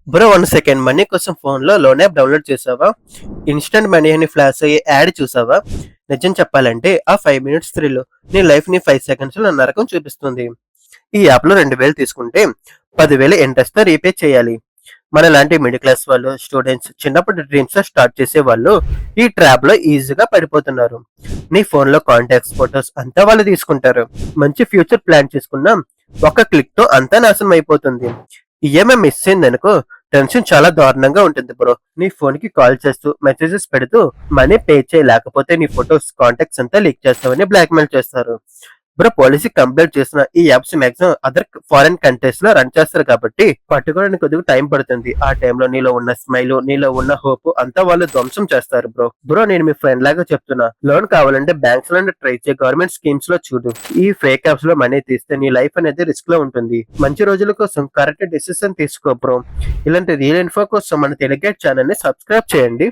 Bro 1 second money కోసం ఫోన్‌లో loan app download చేశావా? ఇన్‌స్టంట్ మనీ అని ఫ్లాష్ అయ్యే యాడ్ చూసావా? నిజం చెప్పాలంటే ఆ 5 మినిట్స్ థ్రిల్ నీ లైఫ్‌ని 5 సెకండ్స్‌లో నరకం చూపిస్తుంది. ఈ యాప్‌లో 2000 తీసుకుంటే 10,000 ఇంట్రెస్ట్‌తో రీపే చేయాలి. మనలాంటి మిడిల్ క్లాస్ వాళ్ళు, స్టూడెంట్స్ చిన్నప్పటి డ్రీమ్స్‌తో స్టార్ట్ చేసేవాళ్ళు ఈ ట్రాప్‌లో ఈజీగా పడిపోతున్నారు. నీ ఫోన్‌లో కాంటాక్ట్స్, ఫోటోస్ అంతా వాళ్ళు తీసుకుంటారు. మంచి ఫ్యూచర్ ప్లాన్ చేసుకున్నా ఒక్క క్లిక్‌తో అంతా నాశనం అయిపోతుంది. ఈఎంఐ మిస్ అయిందనుకో టెన్షన్ చాలా దారుణంగా ఉంటుంది బ్రో. నీ ఫోన్ కి కాల్ చేస్తూ మెసేజెస్ పెడుతూ మనీ పే చేయలేకపోతే నీ ఫొటోస్ కాంటాక్ట్స్ అంతా లీక్ చేస్తామని బ్లాక్మెయిల్ చేస్తారు. బ్రో పోలీసుకి కంప్లైంట్ చేసిన ఈ apps maximum other foreign countries లో రన్ చేస్తారు కాబట్టి పట్టుకోవడానికి కొద్దిగా టైం పడుతుంది. ఆ టైంలో నీలో ఉన్న స్మైల్, నీలో ఉన్న హోప్ అంతా వాళ్ళు ధ్వంసం చేస్తారు బ్రో. బ్రో నేను మీ ఫ్రెండ్ లాగా చెప్తున్నా, లోన్ కావాలంటే బ్యాంక్స్ లో ట్రై చేయి, గవర్నమెంట్ స్కీమ్స్ లో చూడు. ఈ ఫేక్ యాప్స్ లో మనీ తీస్తే నీ లైఫ్ అనేది రిస్క్ లో ఉంటుంది. మంచి రోజుల కోసం కరెక్ట్ డెసిషన్ తీసుకో బ్రో. ఇలాంటి రియల్ ఇన్ఫో కోసం మన టెలిగ్రామ్ ఛానల్ ని సబ్స్క్రైబ్ చేయండి.